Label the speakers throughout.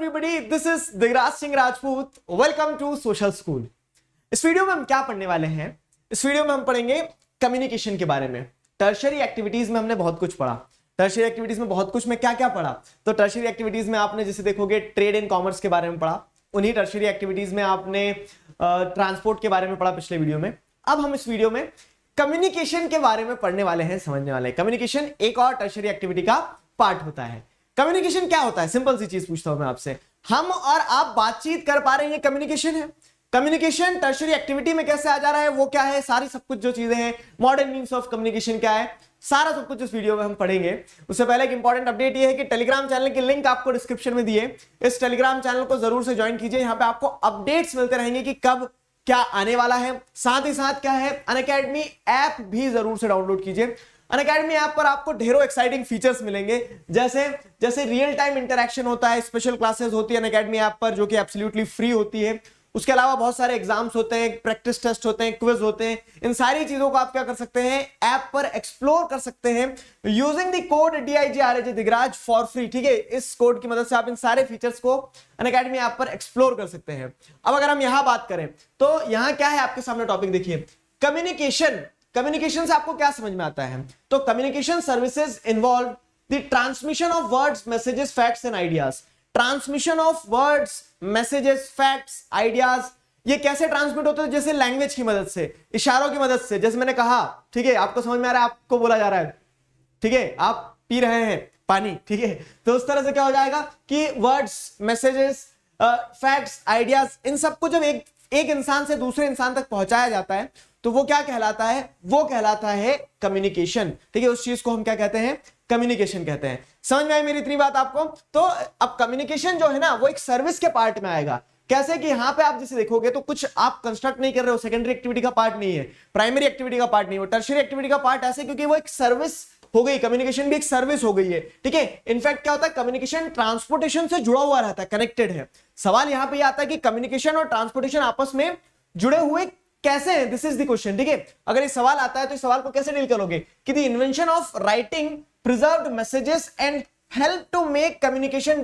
Speaker 1: everybody, this is Digraj Singh Rajput. Welcome to social school. इस video में हम क्या पढ़ने वाले हैं? इस वीडियो में हम पढ़ेंगे कम्युनिकेशन के बारे में. टर्शियरी एक्टिविटीज में हमने बहुत कुछ पढ़ा. टर्शियरी एक्टिविटीज में बहुत कुछ में क्या क्या पढ़ा? तो टर्शियरी एक्टिविटीज में आपने जैसे देखोगे ट्रेड एंड कॉमर्स के बारे में पढ़ा. उन्हीं टर्शियरी एक्टिविटीज में आपने ट्रांसपोर्ट के बारे में पढ़ा पिछले वीडियो में. अब हम इस वीडियो में कम्युनिकेशन के बारे में पढ़ने वाले हैं, समझने वाले हैं. कम्युनिकेशन एक और टर्शियरी एक्टिविटी का पार्ट होता है. कम्युनिकेशन क्या होता है? सिंपल सी चीज पूछता हूं मैं आपसे. हम और आप बातचीत कर पा रहे हैं, ये कम्युनिकेशन है. कम्युनिकेशन टर्शियरी एक्टिविटी में कैसे आ जा रहा है, वो क्या है, सारी सब कुछ जो चीजें हैं, मॉडर्न मीन्स ऑफ कम्युनिकेशन क्या है, सारा सब कुछ इस वीडियो में हम पढ़ेंगे. उससे पहले एक इंपॉर्टेंट अपडेट ये है कि टेलीग्राम चैनल की लिंक आपको डिस्क्रिप्शन में दिए. इस टेलीग्राम चैनल को जरूर से ज्वाइन कीजिए. यहाँ पे आपको अपडेट्स मिलते रहेंगे कि कब क्या आने वाला है. साथ ही साथ क्या है, अनअकैडमी ऐप भी जरूर से डाउनलोड कीजिए. अनअकैडमी ऐप पर आपको ढेरों एक्साइटिंग फीचर्स मिलेंगे, जैसे रियल टाइम इंटरेक्शन होता है, स्पेशल क्लासेस होती है अनअकैडमी ऐप पर जो कि एब्सोल्युटली फ्री होती है. उसके अलावा बहुत सारे एग्जाम्स होते हैं, प्रैक्टिस टेस्ट होते हैं, क्विज होते हैं. इन सारी चीजों को आप क्या कर सकते हैं, ऐप पर एक्सप्लोर कर सकते हैं using the code DIGRAJ Digraj for free. ठीक है, इस कोड की मदद से आप इन सारे फीचर्स को अनअकैडमी ऐप पर एक्सप्लोर कर सकते हैं. अब अगर हम यहां बात करें तो यहां क्या है, आपके सामने टॉपिक देखिए, कम्युनिकेशन. कम्युनिकेशन से आपको क्या समझ में आता है? तो communication services involve the transmission of words, messages, facts and ideas. Transmission of words, messages, facts, ideas, ये कैसे ट्रांसमिट होते हैं? जैसे लैंग्वेज की मदद से, इशारों की मदद से. जैसे मैंने कहा, ठीक है, आपको समझ में आ रहा है, आपको बोला जा रहा है, ठीक है, आप पी रहे हैं पानी, ठीक है, तो उस तरह से क्या हो जाएगा कि वर्ड्स, मैसेजेस, फैक्ट्स, आइडियाज, इन सबको जब एक इंसान से दूसरे इंसान तक पहुंचाया जाता है तो वो क्या कहलाता है? वो कहलाता है कम्युनिकेशन. ठीक है, उस चीज को हम क्या कहते हैं? कम्युनिकेशन कहते हैं. समझ में आई मेरी इतनी बात आपको? तो अब कम्युनिकेशन जो है ना, वो एक सर्विस के पार्ट में आएगा. कैसे कि यहां पे आप जैसे देखोगे तो कुछ आप कंस्ट्रक्ट नहीं कर रहे हो, सेकेंडरी एक्टिविटी का पार्ट नहीं है, प्राइमरी एक्टिविटी का पार्ट नहीं है, टर्शियरी एक्टिविटी का पार्ट ऐसे क्योंकि वो एक सर्विस हो गई. कम्युनिकेशन भी एक सर्विस हो गई है. ठीक है, इनफैक्ट क्या होता है, कम्युनिकेशन ट्रांसपोर्टेशन से जुड़ा हुआ रहता है, कनेक्टेड है. सवाल यहां पे आता है कि कम्युनिकेशन और ट्रांसपोर्टेशन आपस में जुड़े हुए कैसे हैं? This is the question. ठीक है, अगर ये सवाल आता है तो इस सवाल को कैसे डील करोगे कि the invention of writing preserved messages and help to make communication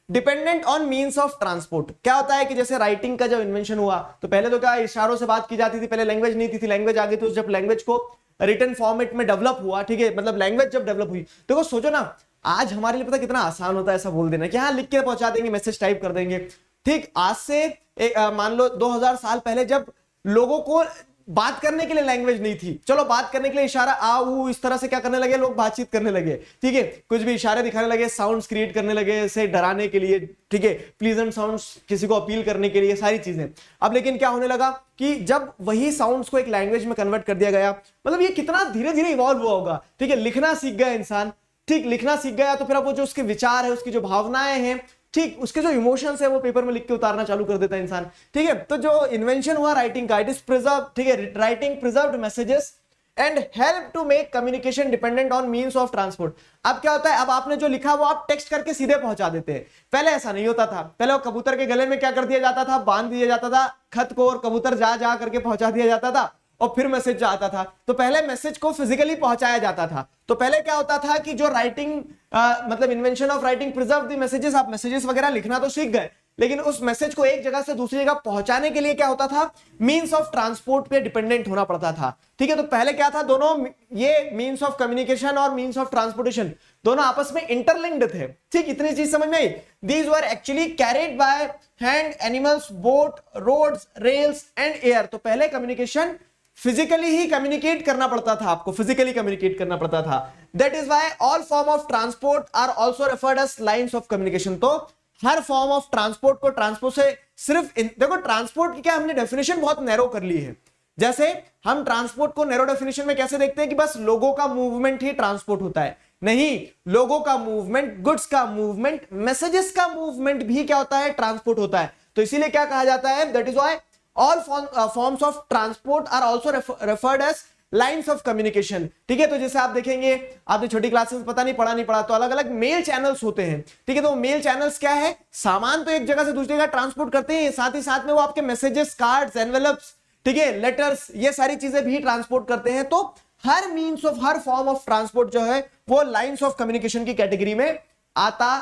Speaker 1: dependent on means of transport. क्या होता है कि जैसे राइटिंग का जब इन्वेंशन हुआ तो पहले तो क्या इशारों से बात की जाती थी, पहले लैंग्वेज नहीं थी, लैंग्वेज आ गई. तो जब लैंग्वेज को रिटन फॉर्मेट में डेवलप हुआ, ठीक है, मतलब लैंग्वेज जब डेवलप हुई, तो सोचो ना, आज हमारे लिए पता कितना आसान होता है ऐसा बोल देना कि हाँ लिख के पहुंचा देंगे, मैसेज टाइप कर देंगे. ठीक, आज से मान लो 2000 साल पहले जब लोगों को बात करने के लिए लैंग्वेज नहीं थी, चलो बात करने के लिए इशारा आ ऊ इस तरह से क्या करने लगे, लोग बातचीत करने लगे. ठीक है, कुछ भी इशारे दिखाने लगे, साउंड्स क्रिएट करने लगे, ऐसे डराने के लिए, ठीक है, प्लीजेंट साउंड्स, किसी को अपील करने के लिए, सारी चीजें. अब लेकिन क्या होने लगा कि जब वही साउंड्स को एक लैंग्वेज में कन्वर्ट कर दिया गया, मतलब ये कितना धीरे धीरे इवॉल्व हुआ होगा. ठीक है, लिखना सीख गया इंसान, ठीक, लिखना सीख गया तो फिर अब वो जो उसके विचार है, उसकी जो भावनाएं हैं, ठीक, उसके जो इमोशंस है वो पेपर में लिख के उतारना चालू कर देता है इंसान. ठीक है, तो जो इन्वेंशन हुआ राइटिंग का, इट इज प्रिजर्व, ठीक है, writing preserved messages and help to make communication dependent on means of transport. अब क्या होता है, अब आपने जो लिखा वो आप टेक्स्ट करके सीधे पहुंचा देते हैं. पहले ऐसा नहीं होता था. पहले वो कबूतर के गले में क्या कर दिया जाता था, बांध दिया जाता था खत को, और कबूतर जा जा करके पहुंचा दिया जाता था, और फिर मैसेज आता था. तो पहले मैसेज को फिजिकली पहुंचाया जाता था. तो पहले क्या होता था कि जो राइटिंग मतलब invention of writing preserve the messages, आप मैसेजेस वगैरह लिखना तो सीख गए, लेकिन उस मैसेज को एक जगह से दूसरी जगह पहुंचाने के लिए क्या होता था, मींस ऑफ ट्रांसपोर्ट पे डिपेंडेंट होना पड़ता था. ठीक है, तो पहले क्या था, दोनों ये मींस ऑफ कम्युनिकेशन और मींस ऑफ ट्रांसपोर्टेशन दोनों आपस में इंटरलिंक्ड थे. ठीक, इतनी चीज समझ में आई. These were actually carried by hand, animals, boat, roads, rails and air. तो पहले कम्युनिकेशन फिजिकली ही कम्युनिकेट करना पड़ता था, आपको फिजिकली कम्युनिकेट करना पड़ता था. That is why all form of transport are also referred as lines of communication. तो हर फॉर्म ऑफ ट्रांसपोर्ट को ट्रांसपोर्ट से सिर्फ देखो, ट्रांसपोर्ट की क्या हमने डेफिनेशन बहुत नैरो कर ली है. जैसे हम ट्रांसपोर्ट को नैरो डेफिनेशन में कैसे देखते हैं कि बस लोगों का मूवमेंट ही ट्रांसपोर्ट होता है. नहीं, लोगों का मूवमेंट, गुड्स का मूवमेंट, मैसेजेस का मूवमेंट भी क्या होता है, ट्रांसपोर्ट होता है. तो इसीलिए क्या कहा जाता है, that is why all forms of transport are also referred as lines of communication. ठीक है, तो जैसे आप देखेंगे, आपने छोटी क्लासेस में पता नहीं पढ़ा तो अलग अलग मेल चैनल्स होते हैं. ठीक है, तो मेल चैनल्स क्या है, सामान तो एक जगह से दूसरी जगह ट्रांसपोर्ट करते हैं, साथ ही साथ में वो आपके मैसेजेस, कार्ड्स, एनवेलप्स, ठीक है, लेटर्स, ये सारी चीजें भी ट्रांसपोर्ट करते हैं. तो हर मीन्स ऑफ, हर फॉर्म ऑफ ट्रांसपोर्ट जो है वो लाइंस ऑफ कम्युनिकेशन की कैटेगरी में आता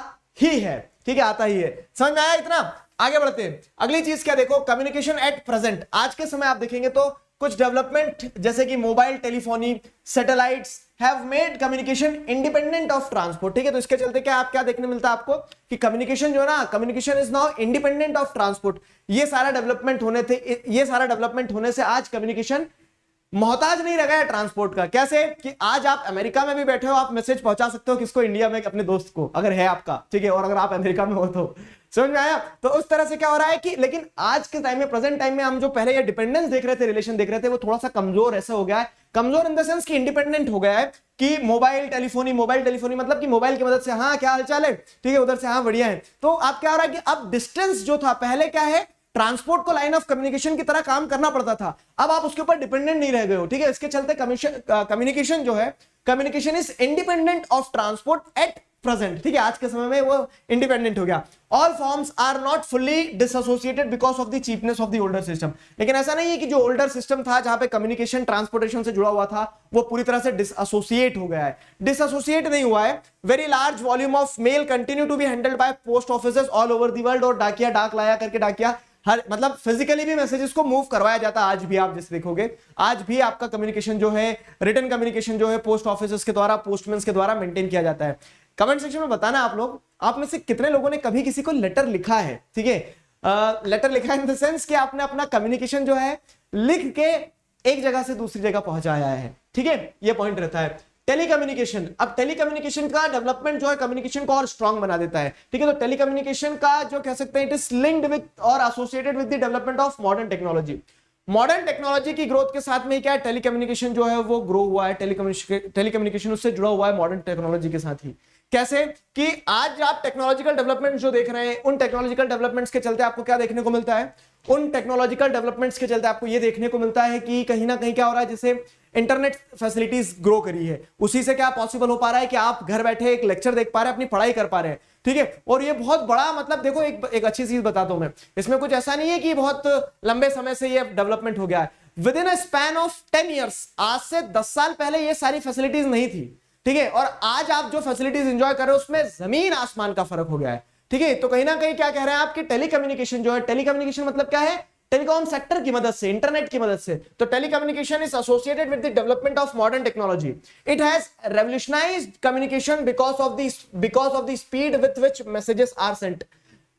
Speaker 1: ही है. ठीक है, आता ही है। समझ में आया इतना? आगे बढ़ते हैं। अगली चीज क्या देखो, कम्युनिकेशन एट प्रेजेंट। आज के समय आप देखेंगे तो कुछ डेवलपमेंट जैसे कि mobile telephony, satellites have made communication independent of transport. ठीक है, तो इसके चलते क्या आप क्या देखने मिलता है आपको कि कम्युनिकेशन जो है ना, communication is now independent of transport. ये सारा डेवलपमेंट होने से आज कम्युनिकेशन मोहताज नहीं रहा है ट्रांसपोर्ट का। कैसे कि आज आप अमेरिका में भी बैठे हो, आप मैसेज पहुंचा सकते हो किसको, इंडिया में अपने दोस्त को, अगर है आपका, ठीक है, और अगर आप अमेरिका में हो तो। समझ में आया? तो उस तरह से क्या हो रहा है कि, लेकिन आज के टाइम में, प्रेजेंट टाइम में, हम जो पहले ये डिपेंडेंस देख रहे थे, रिलेशन देख रहे थे, वो थोड़ा सा कमजोर ऐसा हो गया है। कमजोर इन द सेंस कि इंडिपेंडेंट हो गया है कि मोबाइल टेलीफोनी मतलब कि मोबाइल की मदद से, हाँ क्या हालचाल है, ठीक है, उधर से हाँ बढ़िया है। तो अब क्या हो रहा है कि अब डिस्टेंस जो था, पहले क्या है, ट्रांसपोर्ट को लाइन ऑफ कम्युनिकेशन की तरह काम करना पड़ता था, अब आप उसके ऊपर डिपेंडेंट नहीं रह गए हो। ठीक है, इसके चलते कम्युनिकेशन जो है, communication is independent of transport at present. ठीक है, आज के समय में वो इंडिपेंडेंट हो गया। All forms are not fully disassociated because of the cheapness of the older system. लेकिन ऐसा नहीं है कि जो ओल्डर सिस्टम था, जहां पे कम्युनिकेशन ट्रांसपोर्टेशन से जुड़ा हुआ था, वो पूरी तरह से डिसएसोसिएट हो गया है। डिसएसोसिएट नहीं हुआ है। Very large volume of mail continue to be handled by post offices all over the world. और डाकिया, डाक लाया करके डाकिया, हर मतलब फिजिकली भी मैसेजेस को मूव करवाया जाता है। आज भी आप जैसे देखोगे, आज भी आपका कम्युनिकेशन जो है, रिटन कम्युनिकेशन जो है, पोस्ट ऑफिस के द्वारा, पोस्टमैन के द्वारा मेंटेन किया जाता है। कमेंट सेक्शन में बताना आप लोग, आप में से कितने लोगों ने कभी किसी को लेटर लिखा है। ठीक है, लेटर लिखा इन द सेंस कि आपने अपना कम्युनिकेशन जो है लिख के एक जगह से दूसरी जगह पहुंचाया है। ठीक है, ये पॉइंट रहता है। टेलीकम्युनिकेशन, अब टेलीकम्युनिकेशन का डेवलपमेंट जो है कम्युनिकेशन को और स्ट्रांग बना देता है। ठीक है, तो टेलीकम्युनिकेशन का जो कह सकते हैं, इट इज लिंक्ड विद और associated with the development of modern technology. Modern technology की ग्रोथ के साथ में क्या है, टेलीकम्युनिकेशन जो है वो ग्रो हुआ है। टेलीकम्युनिकेशन उससे जुड़ा हुआ है मॉडर्न टेक्नोलॉजी के साथ ही। कैसे कि आज आप टेक्नोलॉजिकल डेवलपमेंट जो देख रहे हैं, उन टेक्नोलॉजिकल डेवलपमेंट्स के चलते आपको क्या देखने को मिलता है, उन टेक्नोलॉजिकल डेवलपमेंट्स के चलते आपको ये देखने को मिलता है कि कहीं ना कहीं क्या हो रहा है, जैसे इंटरनेट फैसिलिटीज ग्रो करी है, उसी से क्या पॉसिबल हो पा रहा है कि आप घर बैठे एक लेक्चर देख पा रहे हैं, अपनी पढ़ाई कर पा रहे हैं। ठीक है, और ये बहुत बड़ा, मतलब देखो एक अच्छी चीज बताता हूं मैं, इसमें कुछ ऐसा नहीं है कि बहुत लंबे समय से ये डेवलपमेंट हो गया है। With in a span of 10 years, आज से 10 साल पहले ये सारी फैसिलिटीज नहीं थी। ठीक है, और आज आप जो फैसिलिटीज एंजॉय कर रहे हो उसमें जमीन आसमान का फर्क हो गया है। ठीक है, तो कहीं ना कहीं क्या कह रहे हैं आपकी, टेलीकम्युनिकेशन जो है, टेलीकम्युनिकेशन मतलब क्या है, टेलीकॉम सेक्टर की मदद से, इंटरनेट की मदद से। तो telecommunication is associated with the development of modern technology. It has revolutionised communication because of the speed with which messages are sent.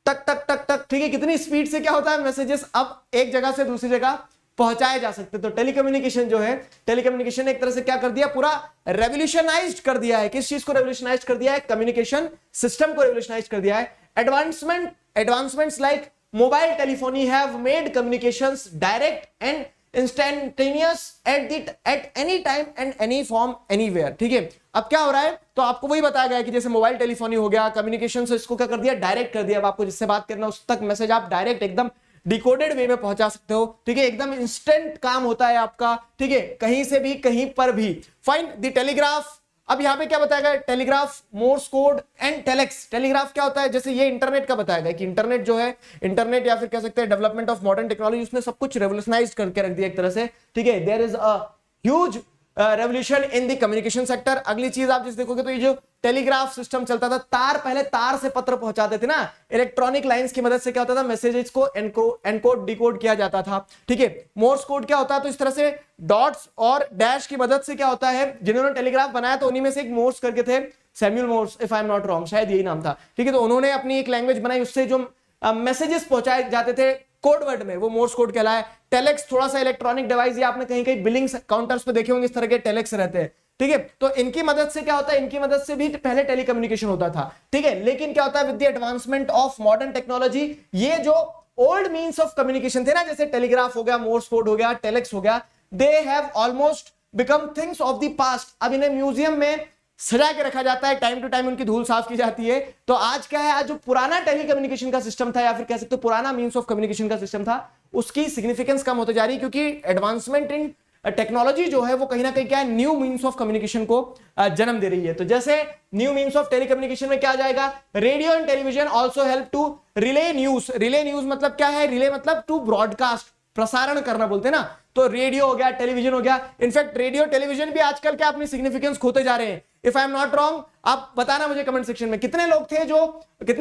Speaker 1: टक टक टक टक, ठीक है, कितनी स्पीड से क्या होता है, मैसेजेस अब एक जगह से दूसरी जगह पहुंचाए जा सकते। तो टेलीकम्युनिकेशन जो है, टेलीकम्युनिकेशन एक तरह से क्या कर दिया, पूरा रेवोल्यूशनाइज्ड कर दिया है। किस चीज को रेवोल्यूशनाइज्ड कर दिया है, कम्युनिकेशन सिस्टम को रेवोल्यूशनाइज्ड कर दिया है। Advancements like mobile telephony have made communications direct and instantaneous at any time and any form anywhere. ठीक है, अब क्या हो रहा है, तो आपको वही बताया गया कि जैसे मोबाइल टेलीफोनी हो गया, कम्युनिकेशन से इसको क्या कर दिया, डायरेक्ट कर दिया। अब आपको जिससे बात करना उस तक मैसेज आप डायरेक्ट एकदम डिकोडेड वे में पहुंचा सकते हो। ठीक है, एकदम इंस्टेंट काम होता है आपका। ठीक है, कहीं से भी, कहीं पर भी। फाइन, द टेलीग्राफ, अब यहां पे क्या बताया गया, telegraph, Morse code and telex. Telegraph क्या होता है, जैसे ये इंटरनेट का बताया गया कि इंटरनेट जो है, इंटरनेट या फिर कह सकते हैं डेवलपमेंट ऑफ मॉडर्न टेक्नोलॉजी, उसने सब कुछ रेवोल्यूशनाइज करके रख दिया एक तरह से। ठीक है, there is a huge revolution in the communication sector. अगली चीज आप जिस देखोगे तो ये जो टेलीग्राफ सिस्टम चलता था, पहले तार से पत्र पहुंचाते थे ना, इलेक्ट्रॉनिक लाइंस की मदद से क्या होता था, मैसेजेस को एनकोड डिकोड किया जाता था। ठीक है, मोर्स कोड क्या होता है, तो इस तरह से डॉट्स और डैश की मदद से क्या होता है, जिन्होंने टेलीग्राफ बनाया तो उन्हीं में से एक मोर्स करके थे, Samuel Morse, if I am not wrong, शायद यही नाम था। ठीक है, तो उन्होंने अपनी एक लैंग्वेज बनाई, उससे जो मैसेजेस पहुंचाए जाते थे कोड वर्ड में, वो मोर्स कोड कहलाया। टेलेक्स थोड़ा सा इलेक्ट्रॉनिक डिवाइस, ये आपने कहीं कहीं बिलिंग काउंटर्स पे देखे होंगे, इस तरह के टेलेक्स रहते हैं। ठीक है, तो इनकी मदद से क्या होता है, इनकी मदद से भी पहले टेलीकम्युनिकेशन होता था। ठीक है, लेकिन क्या होता है, with the advancement of modern technology, ये जो ओल्ड मीन्स ऑफ कम्युनिकेशन थे ना, जैसे टेलीग्राफ हो गया, मोर्स कोड हो गया, टेलेक्स हो गया, they have almost become things of the past. अब इन्हें म्यूजियम में सजा के रखा जाता है, टाइम टू टाइम उनकी धूल साफ की जाती है। तो आज क्या है, आज जो पुराना टेलीकम्युनिकेशन का सिस्टम था, या फिर कह सकते हो पुराना मीन्स ऑफ कम्युनिकेशन का सिस्टम था, उसकी सिग्निफिकेंस कम होती जा रही है, क्योंकि एडवांसमेंट इन टेक्नोलॉजी जो है वो कहीं ना कहीं क्या है, न्यू मीन्स ऑफ कम्युनिकेशन को जन्म दे रही है। तो जैसे न्यू मीन्स ऑफ टेलीकम्युनिकेशन में क्या आ जाएगा, radio and television also help to relay news. Relay news मतलब क्या है, रिले मतलब टू ब्रॉडकास्ट, प्रसारण करना बोलते हैं ना, तो रेडियो हो गया, टेलीविजन हो गया। इनफैक्ट रेडियो टेलीविजन भी आजकल क्या अपनी सिग्निफिकेंस खोते जा रहे हैं। If I am not wrong, आप बताना मुझे कमेंट सेक्शन में कितने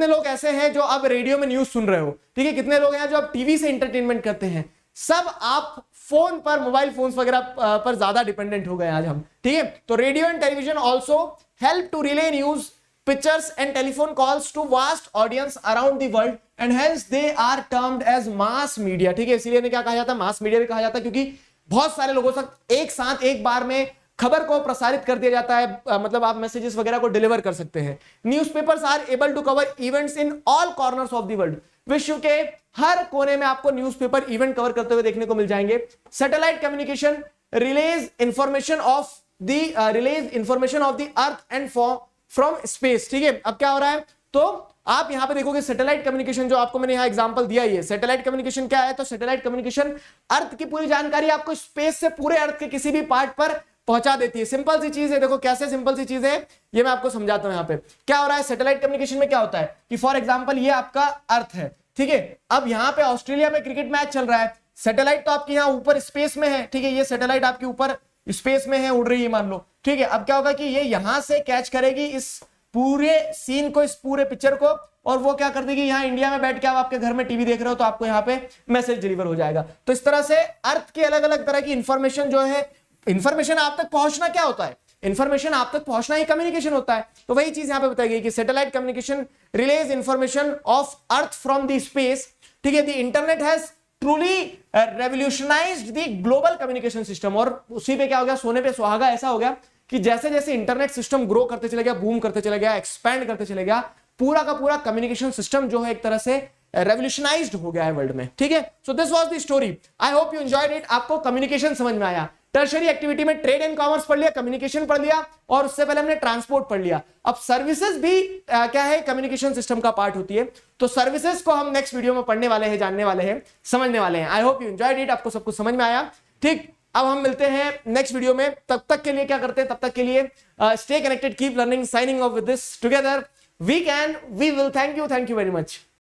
Speaker 1: लोग ऐसे हैं जो अब रेडियो में न्यूज सुन रहे हो, ठीक है, कितने लोग हैं जो अब टीवी से एंटरटेनमेंट करते हैं। सब आप फोन पर, मोबाइल फोन्स वगैरह पर ज्यादा डिपेंडेंट हो गए आज हम, ठीक है। तो radio and television also help to relay news, pictures and telephone calls to vast audience around the world and hence they are termed as mass media, ठीक है। इसीलिए इन्हें क्या कहा जाता है, मास मीडिया भी कहा जाता है, क्योंकि बहुत सारे लोगों तक एक साथ एक बार में खबर को प्रसारित कर दिया जाता है, मतलब आप मैसेजेस वगैरह को डिलीवर कर सकते हैं। Newspapers are able to cover events in all corners of the world, विश्व के हर कोने में आपको न्यूज़पेपर इवेंट कवर करते हुए देखने को मिल जाएंगे। Satellite communication relays information of the earth and from space, ठीक है। अब क्या हो रहा है, तो आप यहां पे देखोगे सैटेलाइट कम्युनिकेशन, जो आपको मैंने यहां एग्जांपल दिया ही है। सैटेलाइट कम्युनिकेशन क्या है, तो सैटेलाइट कम्युनिकेशन अर्थ की पूरी जानकारी आपको स्पेस से पूरे अर्थ के किसी भी पार्ट पर पहुंचा देती है। सिंपल सी चीज है, देखो कैसे सिंपल सी चीज है, ये मैं आपको समझाता हूं। यहां पे क्या हो रहा है, सैटेलाइट कम्युनिकेशन में क्या होता है कि फॉर एग्जाम्पल ये आपका अर्थ है, ठीक है। अब यहां पे ऑस्ट्रेलिया में क्रिकेट मैच चल रहा है, सैटेलाइट तो आपकी यहां ऊपर स्पेस में है, ठीक है। ये सैटेलाइट आपके ऊपर स्पेस में है, उड़ रही है मान लो, ठीक है। अब क्या होगा कि ये यहां से कैच करेगी इस पूरे सीन को, इस पूरे पिक्चर को, और वो क्या कर देगी, यहां इंडिया में बैठ के आप आपके घर में टीवी देख रहे हो तो आपको यहां पे मैसेज डिलीवर हो जाएगा। तो इस तरह से अर्थ की अलग अलग तरह की इंफॉर्मेशन जो है, इंफॉर्मेशन आप तक पहुंचना क्या होता है, इंफॉर्मेशन आप तक पहुंचना ही कम्युनिकेशन होता है। तो वही चीज यहां पे बताई गई कि satellite communication relays information of earth from the space, ठीक है। The internet has truly revolutionised the global communication system. और उसी पे क्या हो गया, सोने पे सुहागा ऐसा हो गया कि जैसे जैसे इंटरनेट सिस्टम ग्रो करते चले गया, बूम करते चले गया, एक्सपैंड करते चले गया, पूरा का पूरा कम्युनिकेशन सिस्टम जो है एक तरह से रेवोल्यूशनाइज्ड हो गया है वर्ल्ड में, ठीक है। So this was the story, I hope you enjoyed it. आपको कम्युनिकेशन समझ में आया। टर्शरी एक्टिविटी में ट्रेड एंड कॉमर्स पढ़ लिया, कम्युनिकेशन पढ़ लिया, और उससे पहले हमने ट्रांसपोर्ट पढ़ लिया। अब सर्विसेज भी क्या है, कम्युनिकेशन सिस्टम का पार्ट होती है। तो सर्विसेज को हम नेक्स्ट वीडियो में पढ़ने वाले हैं, जानने वाले हैं, समझने वाले हैं। I hope you enjoyed it, आपको सब कुछ समझ में आया, ठीक। अब हम मिलते हैं नेक्स्ट वीडियो में, तब तक के लिए क्या करते हैं, तब तक के लिए stay connected, keep learning, signing off with this together we can we will. Thank you very much.